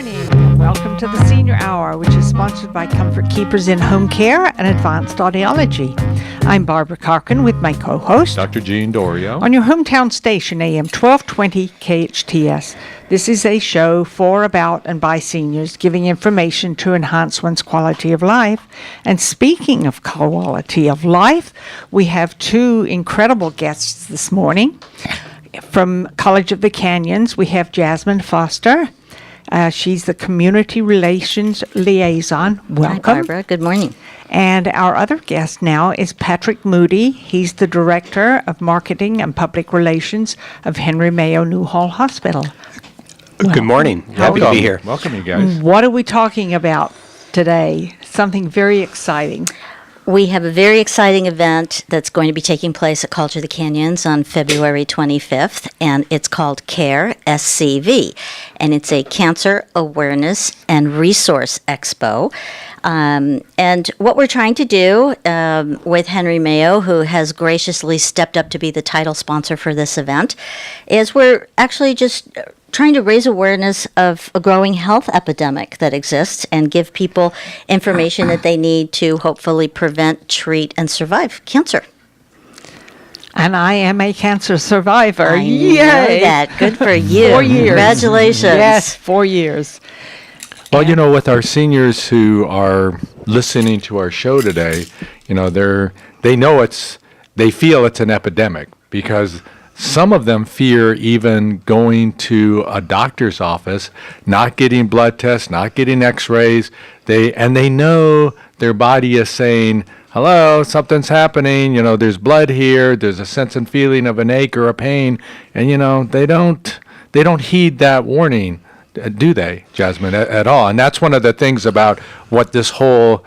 morning. Welcome to the Senior Hour, which is sponsored by Comfort Keepers in Home Care and Advanced Audiology. I'm Barbara Cochran with my co-host, Dr. Jean Dorio. On your hometown station, AM 1220 KHTS. This is a show for, about, and by seniors, giving information to enhance one's quality of life. And speaking of quality of life, we have two incredible guests this morning. From College of the Canyons, we have Jazmine Foster. She's the Community Relations Liaison. Welcome. Hi, Barbara. Good morning. And our other guest now is Patrick Moody. He's the Director of Marketing and Public Relations of Henry Mayo Newhall Hospital. Good morning. Happy to be here. Welcome, you guys. What are we talking about today? Something very exciting. We have a very exciting event that's going to be taking place at College of the Canyons on February 25th, and it's called CARE, SCV, and it's a Cancer Awareness and Resource Expo. And what we're trying to do with Henry Mayo, who has graciously stepped up to be the title sponsor for this event, is we're actually just trying to raise awareness of a growing health epidemic that exists and give people information that they need to hopefully prevent, treat, and survive cancer. And I am a cancer survivor. I Yay! know that. Good for you. 4 years. Congratulations. Yes, 4 years. Well, you know, with our seniors who are listening to our show today, you know, they feel it's an epidemic because some of them fear even going to a doctor's office, not getting blood tests, not getting x-rays. They know their body is saying, hello, something's happening, you know, there's blood here, there's a sense and feeling of an ache or a pain, and you know, they don't heed that warning, do they, Jazmine, at all? And that's one of the things about what this whole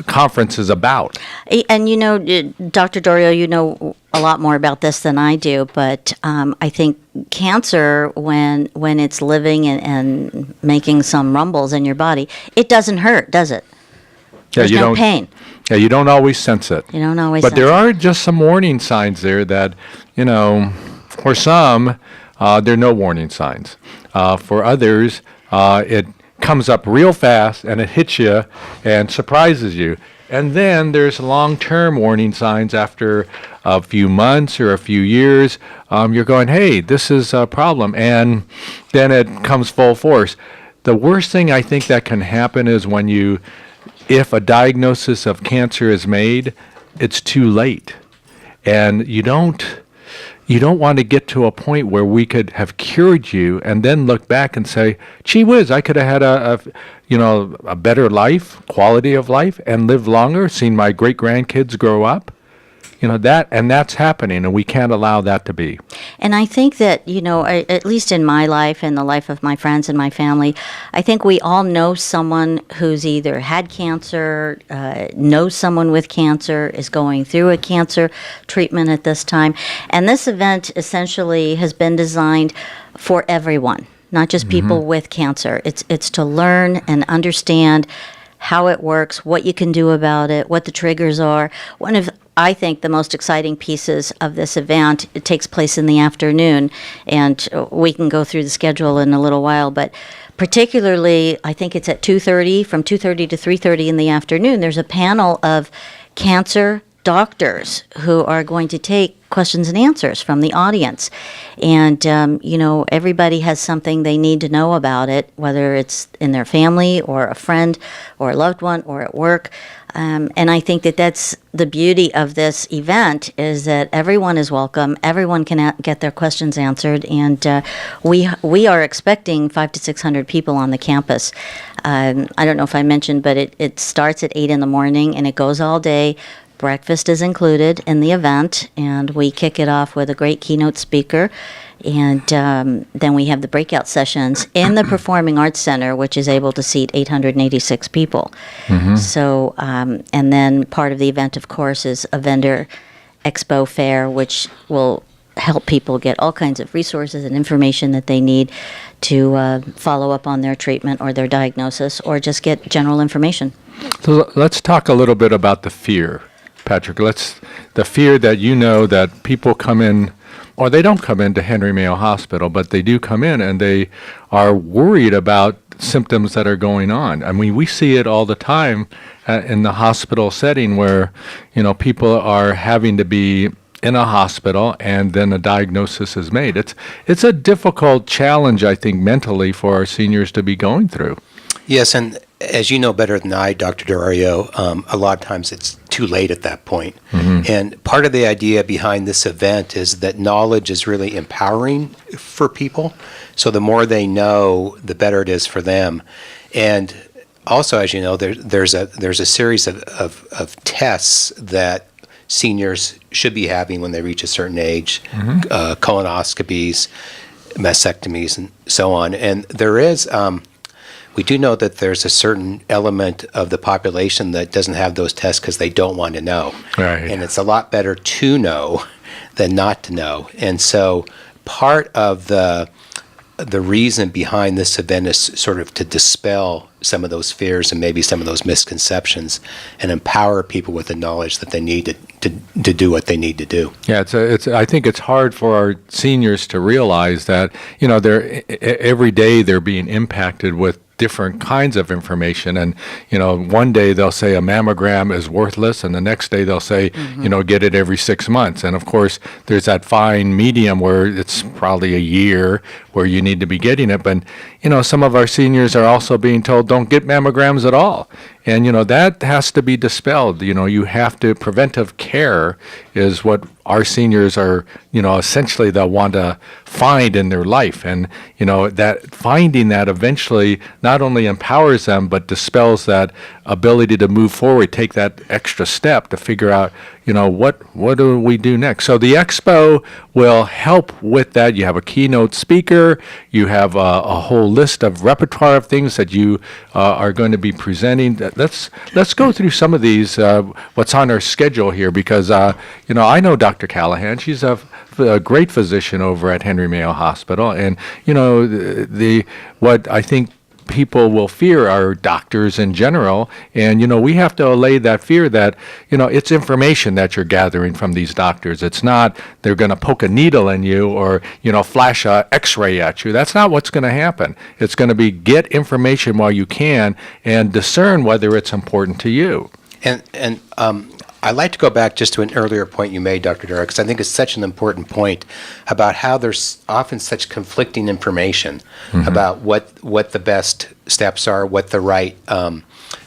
conference is about. And you know, Dr. Dorio, you know a lot more about this than I do, but I think cancer, when it's living and making some rumbles in your body, it doesn't hurt, does it? There's no pain. Yeah, you don't always sense it. You don't always But sense there it. are just some warning signs there that, you know, for some, there are no warning signs. For others, it comes up real fast and it hits you and surprises you. And then there's long-term warning signs after a few months or a few years. You're going, hey, this is a problem. And then it comes full force. The worst thing I think that can happen is if a diagnosis of cancer is made, it's too late. And you don't want to get to a point where we could have cured you and then look back and say, gee whiz, I could have had a better life, quality of life, and lived longer, seen my great-grandkids grow up. You know, that's happening, and we can't allow that to be. And I think that, you know, at least in my life and the life of my friends and my family, I think we all know someone who's either had cancer, knows someone with cancer, is going through a cancer treatment at this time. And this event essentially has been designed for everyone, not just people with cancer. It's to learn and understand how it works, what you can do about it, what the triggers are. One of, I think, the most exciting pieces of this event, it takes place in the afternoon, and we can go through the schedule in a little while, but particularly, I think it's at 2:30, from 2:30 to 3:30 in the afternoon, there's a panel of cancer doctors who are going to take questions and answers from the audience. And, you know, everybody has something they need to know about it, whether it's in their family or a friend or a loved one or at work. And I think that that's the beauty of this event, is that everyone is welcome, everyone can get their questions answered, and we are expecting 500 to 600 people on the campus. I don't know if I mentioned, but it starts at 8 in the morning and it goes all day. Breakfast is included in the event, and we kick it off with a great keynote speaker. And then we have the breakout sessions in the Performing Arts Center, which is able to seat 886 people. So, and then part of the event, of course, is a vendor expo fair, which will help people get all kinds of resources and information that they need to follow up on their treatment or their diagnosis, or just get general information. So let's talk a little bit about the fear, Patrick. The fear that you know that people come in, or they don't come into Henry Mayo Hospital, but they do come in and they are worried about symptoms that are going on. I mean, we see it all the time in the hospital setting where, people are having to be in a hospital and then a diagnosis is made. It's a difficult challenge, I think, mentally for our seniors to be going through. Yes, and as you know better than I, Dr. Dorio, a lot of times it's too late at that point. And part of the idea behind this event is that knowledge is really empowering for people. So the more they know, the better it is for them. And also, as you know, there's a series of tests that seniors should be having when they reach a certain age, colonoscopies, mastectomies, and so on. And there is, we do know that there's a certain element of the population that doesn't have those tests because they don't want to know. Right. And it's a lot better to know than not to know. And so part of the reason behind this event is sort of to dispel some of those fears and maybe some of those misconceptions and empower people with the knowledge that they need to do what they need to do. Yeah, I think it's hard for our seniors to realize that, they're every day they're being impacted with different kinds of information. And, one day they'll say a mammogram is worthless, and the next day they'll say, get it every 6 months. And of course, there's that fine medium where it's probably a year where you need to be getting it. But, some of our seniors are also being told, don't get mammograms at all. And, that has to be dispelled. You have to, preventive care is what our seniors are, essentially they'll want to find in their life. And, that finding that eventually not only empowers them, but dispels that ability to move forward, take that extra step to figure out, what do we do next? So the expo will help with that. You have a keynote speaker. You have a whole list of repertoire of things that you are going to be presenting. Let's go through some of these, what's on our schedule here, because, I know Dr. Callahan. She's a great physician over at Henry Mayo Hospital. And, what I think people will fear are doctors in general. And, we have to allay that fear that, it's information that you're gathering from these doctors. It's not they're going to poke a needle in you or, flash a x-ray at you. That's not what's going to happen. It's going to be get information while you can and discern whether it's important to you. And I'd like to go back just to an earlier point you made, Dr. Durek, because I think it's such an important point about how there's often such conflicting information about what the best steps are, what the right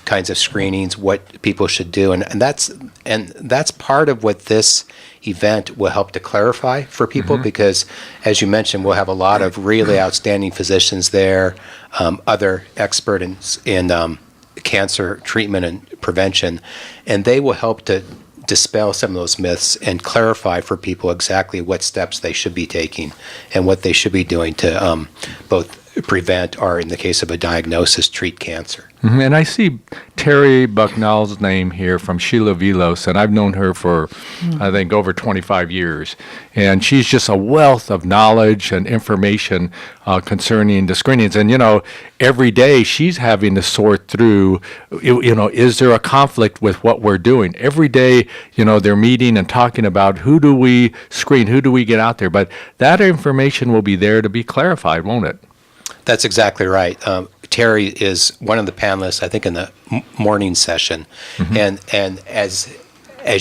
kinds of screenings, what people should do, and that's part of what this event will help to clarify for people, because as you mentioned, we'll have a lot of really outstanding physicians there, other experts in cancer treatment and prevention, and they will help to dispel some of those myths and clarify for people exactly what steps they should be taking and what they should be doing to both prevent or, in the case of a diagnosis, treat cancer. And I see Terry Bucknell's name here from Sheila Vilos, and I've known her for, I think, over 25 years. And she's just a wealth of knowledge and information concerning the screenings. And, every day she's having to sort through, is there a conflict with what we're doing? Every day, they're meeting and talking about who do we screen, who do we get out there. But that information will be there to be clarified, won't it? That's exactly right. Terry is one of the panelists, I think, in the morning session, and as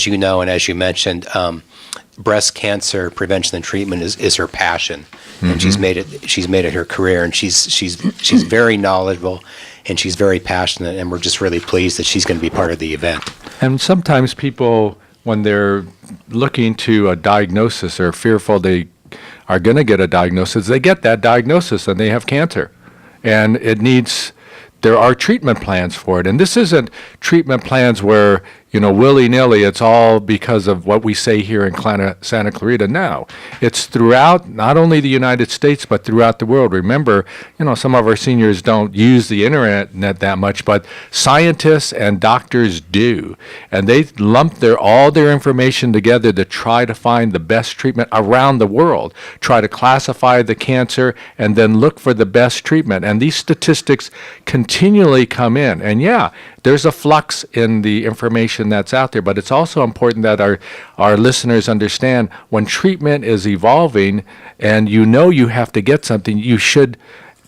you know and as you mentioned, breast cancer prevention and treatment is her passion, and she's made it her career, and she's very knowledgeable, and she's very passionate, and we're just really pleased that she's going to be part of the event. And sometimes people, when they're looking to a diagnosis, are fearful they are going to get a diagnosis. They get that diagnosis and they have cancer. And there are treatment plans for it. And this isn't treatment plans where, willy-nilly, it's all because of what we say here in Santa Clarita. No, it's throughout not only the United States, but throughout the world. Remember, some of our seniors don't use the internet that much, but scientists and doctors do. And they lump all their information together to try to find the best treatment around the world, try to classify the cancer, and then look for the best treatment. And these statistics continually come in. And yeah, there's a flux in the information that's out there, but it's also important that our listeners understand when treatment is evolving and you have to get something, you should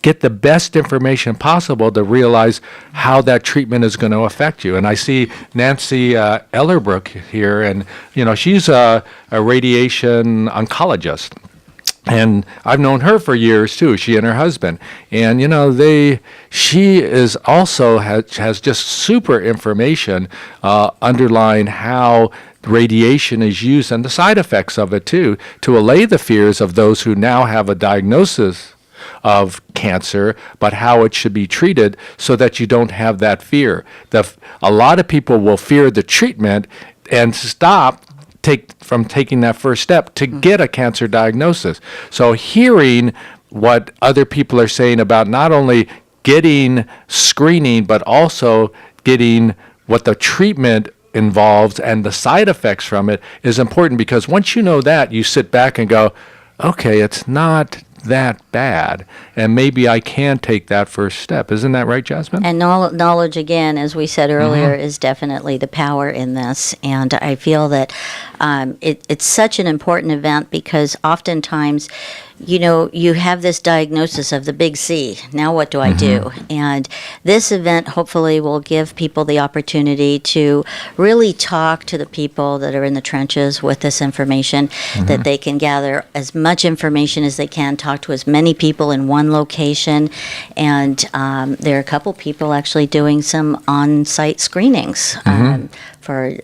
get the best information possible to realize how that treatment is going to affect you. And I see Nancy Ellerbrook here, and she's a radiation oncologist. And I've known her for years too. She and her husband, and she is also has just super information underlying how radiation is used and the side effects of it too, to allay the fears of those who now have a diagnosis of cancer, but how it should be treated so that you don't have that fear. A lot of people will fear the treatment and stop from taking that first step to get a cancer diagnosis. So hearing what other people are saying about not only getting screening, but also getting what the treatment involves and the side effects from it is important, because once you know that, you sit back and go, okay, it's not that bad, and maybe I can take that first step. Isn't that right, Jazmine? And knowledge, again, as we said earlier, is definitely the power in this. And I feel that it's such an important event, because oftentimes, you have this diagnosis of the big C. Now what do I do? And this event hopefully will give people the opportunity to really talk to the people that are in the trenches with this information, that they can gather as much information as they can, talk to as many people in one location. And there are a couple people actually doing some on-site screenings for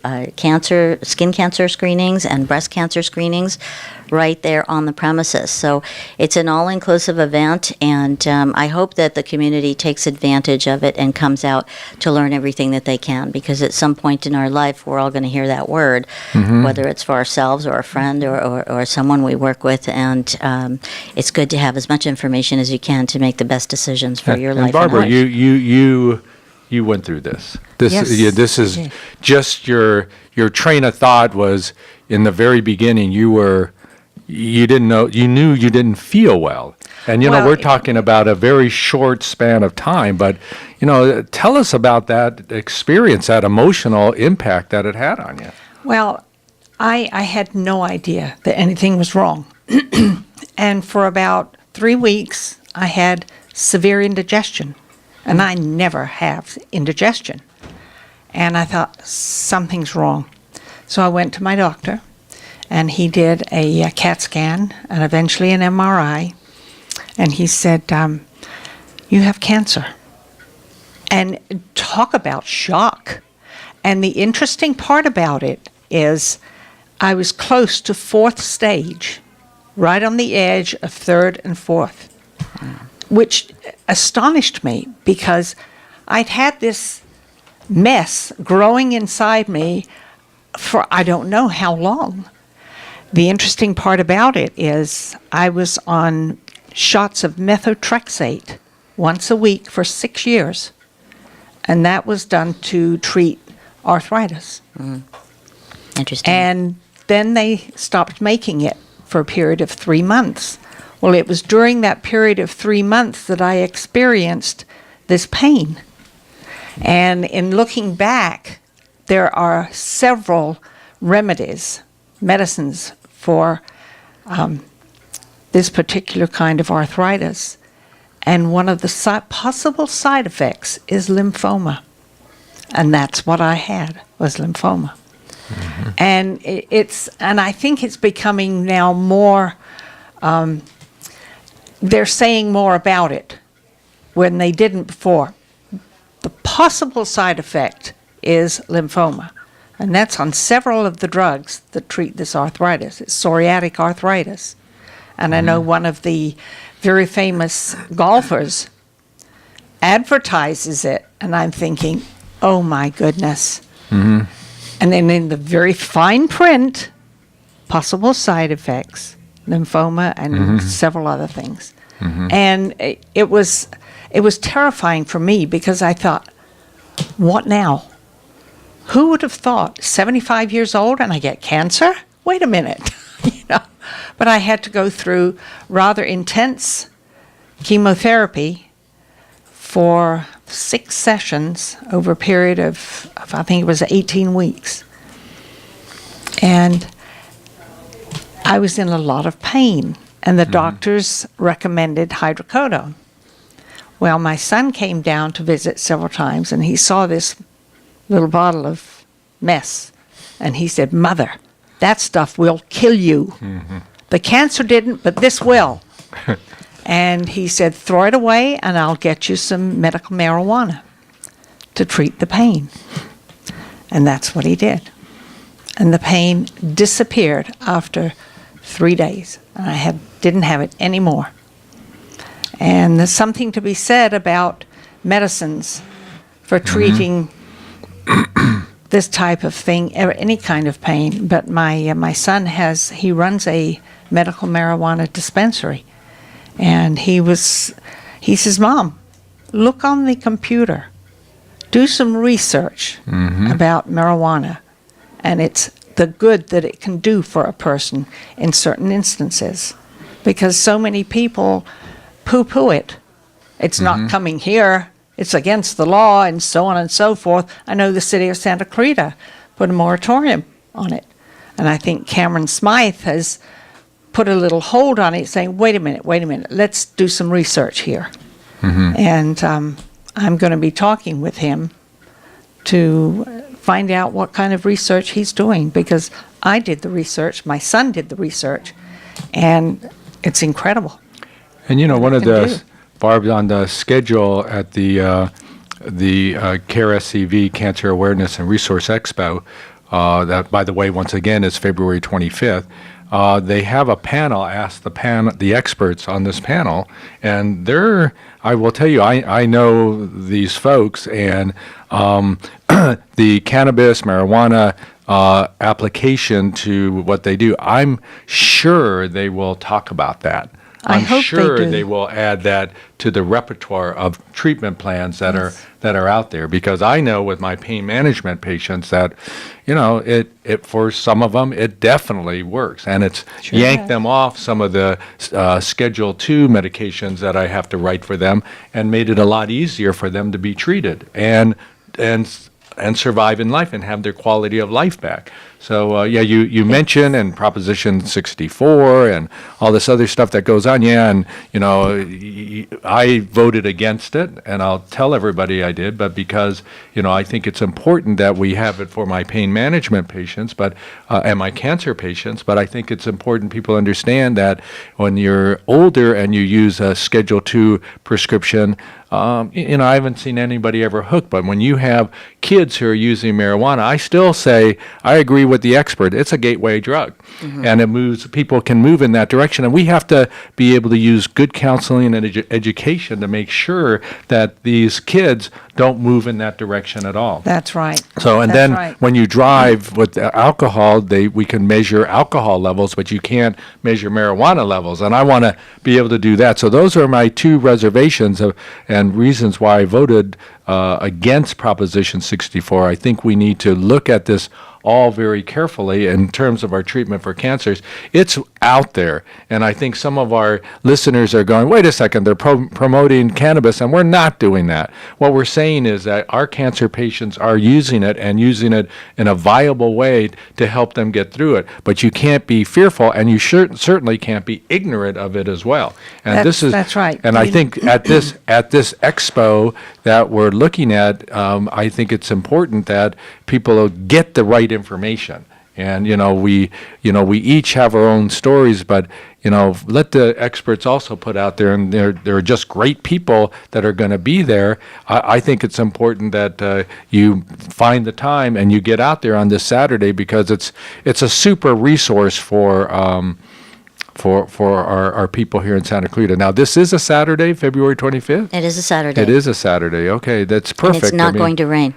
skin cancer screenings and breast cancer screenings right there on the premises. So it's an all-inclusive event, and I hope that the community takes advantage of it and comes out to learn everything that they can, because at some point in our life, we're all going to hear that word, whether it's for ourselves or a friend or someone we work with, and it's good to have as much information as you can to make the best decisions for your life. Barbara, and life. you went through this. Yes. This is just your train of thought was in the very beginning. You didn't know. You knew you didn't feel well, and we're talking about a very short span of time. But tell us about that experience, that emotional impact that it had on you. Well, I had no idea that anything was wrong. And for about 3 weeks, I had severe indigestion. And I never have indigestion. And I thought, something's wrong. So I went to my doctor, and he did a CAT scan and eventually an MRI. And he said, you have cancer. And talk about shock. And the interesting part about it is I was close to 4th stage, right on the edge of 3rd and 4th, which astonished me, because I'd had this mess growing inside me for I don't know how long. The interesting part about it is I was on shots of methotrexate once a week for 6 years, and that was done to treat arthritis. Interesting. And then they stopped making it for a period of 3 months. Well, it was during that period of 3 months that I experienced this pain. And in looking back, there are several remedies, medicines for this particular kind of arthritis. And one of the possible side effects is lymphoma. And that's what I had, was lymphoma. And and I think it's becoming now more, they're saying more about it when they didn't before. The possible side effect is lymphoma, and that's on several of the drugs that treat this arthritis. It's psoriatic arthritis. And I know one of the very famous golfers advertises it, and I'm thinking, oh my goodness. And then in the very fine print, possible side effects, lymphoma and several other things. And it was terrifying for me, because I thought, what now? Who would have thought 75 years old and I get cancer? Wait a minute. But I had to go through rather intense chemotherapy for 6 sessions over a period of I think it was 18 weeks. And I was in a lot of pain, and the doctors recommended hydrocodone. Well, my son came down to visit several times, and he saw this little bottle of mess, and he said, "Mother, that stuff will kill you. The cancer didn't, but this will." And he said, "Throw it away, and I'll get you some medical marijuana to treat the pain." And that's what he did. And the pain disappeared after 3 days. And I didn't have it anymore. And there's something to be said about medicines for treating this type of thing, any kind of pain. But my son he runs a medical marijuana dispensary. And he says, "Mom, look on the computer. Do some research about marijuana, and it's the good that it can do for a person in certain instances, because so many people poo-poo it. It's not coming here. It's against the law," and so on and so forth. I know the city of Santa Clarita put a moratorium on it, and I think Cameron Smythe has put a little hold on it, saying, wait a minute, let's do some research here. And I'm going to be talking with him to find out what kind of research he's doing, because I did the research, my son did the research, and it's incredible. And one of can the, Barb, on the schedule at the CARE SCV Cancer Awareness and Resource Expo, that, by the way, once again, is February 25th. They have a panel, ask the experts on this panel, and I will tell you, I know these folks, and the cannabis, marijuana application to what they do, I'm sure they will talk about that. I hope sure they do. They will add that to the repertoire of treatment plans that are out there, because I know with my pain management patients that it for some of them it definitely works, and it's yanked them off some of the Schedule 2 medications that I have to write for them, and made it a lot easier for them to be treated and survive in life and have their quality of life back. So, you mentioned, and Proposition 64 and all this other stuff that goes on. Yeah, and, I voted against it, and I'll tell everybody I did, but because, I think it's important that we have it for my pain management patients and my cancer patients, but I think it's important people understand that when you're older and you use a Schedule 2 prescription, I haven't seen anybody ever hooked, but when you have kids who are using marijuana, I still say, I agree with the expert, it's a gateway drug, and people can move in that direction, and we have to be able to use good counseling and education to make sure that these kids don't move in that direction at all. That's right. So, and That's then right. when you drive with alcohol, we can measure alcohol levels, but you can't measure marijuana levels, and I want to be able to do that. So those are my two reservations and reasons why I voted against Proposition 64. I think we need to look at this all very carefully in terms of our treatment for cancers. It's out there, and I think some of our listeners are going, wait a second, they're promoting cannabis, and we're not doing that. What we're saying is that our cancer patients are using it, and using it in a viable way to help them get through it. But you can't be fearful, and you certainly can't be ignorant of it as well. And That's right. And I think at this expo that we're looking at, I think it's important that people get the right information. And we each have our own stories, but let the experts also put out there, and there are just great people that are going to be there. I think it's important that you find the time and you get out there on this Saturday, because it's a super resource for our people here in Santa Clarita. Now, this is a Saturday, February 25th? It is a Saturday. It is a Saturday. Okay, that's perfect. And it's not going to rain.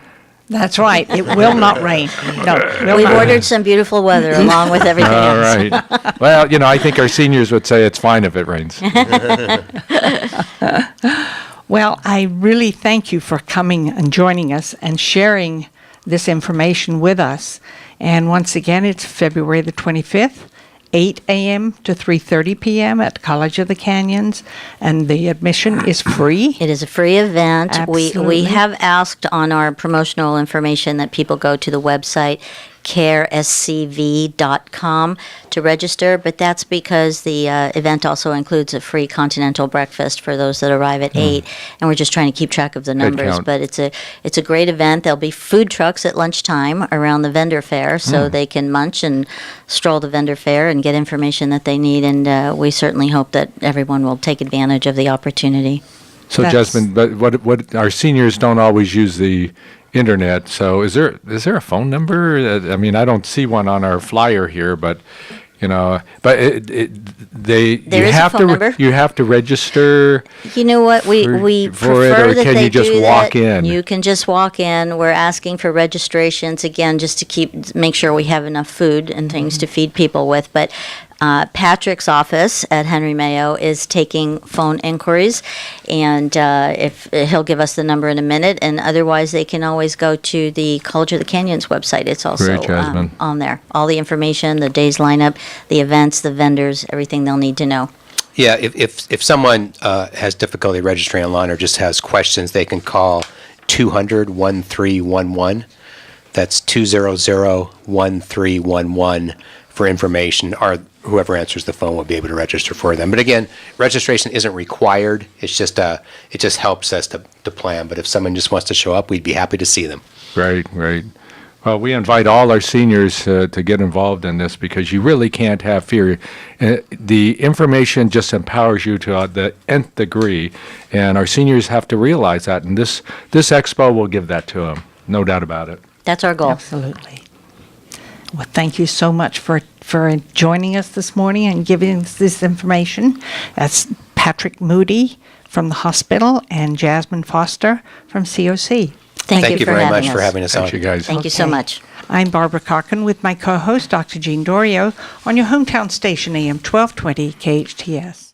That's right. It will not rain. No, We've ordered some beautiful weather along with everything All else. right. Well, I think our seniors would say it's fine if it rains. Well, I really thank you for coming and joining us and sharing this information with us. And once again, it's February the 25th, 8 a.m. to 3:30 p.m. at College of the Canyons, and the admission is free. It is a free event. Absolutely. We have asked on our promotional information that people go to the website, carescv.com to register, but that's because the event also includes a free continental breakfast for those that arrive at 8, and we're just trying to keep track of the numbers. count. But it's a great event. There'll be food trucks at lunchtime around the vendor fair, so they can munch and stroll the vendor fair and get information that they need, and we certainly hope that everyone will take advantage of the opportunity. So, That's- Jazmine, but what our seniors don't always use the internet. So, is there a phone number? I mean, I don't see one on our flyer here, but There you is a have phone to number. you have to register. You know what? We for it, prefer or that can they you just do walk that. in? You can just walk in. We're asking for registrations again, just to make sure we have enough food and things to feed people with. But Patrick's office at Henry Mayo is taking phone inquiries, and if he'll give us the number in a minute, and otherwise they can always go to the College of the Canyons website. It's also Great, Jazmine. on there. All the information, the day's lineup, the events, the vendors, everything they'll need to know. Yeah, if someone has difficulty registering online or just has questions, they can call 200-1311. That's 200-1311 for information, or whoever answers the phone will be able to register for them. But again, registration isn't required. It's just it just helps us to plan. But if someone just wants to show up, we'd be happy to see them. Right. Well, we invite all our seniors to get involved in this because you really can't have fear. The information just empowers you to the nth degree, and our seniors have to realize that. And this expo will give that to them, no doubt about it. That's our goal. Absolutely. Well, thank you so much for joining us this morning and giving us this information. That's Patrick Moody from the hospital and Jazmine Foster from COC. Thank you for very having much us. for having us Thank on. you, guys. Thank you so Okay. much. I'm Barbara Cochran with my co-host, Dr. Jean Dorio, on your hometown station, AM 1220 KHTS.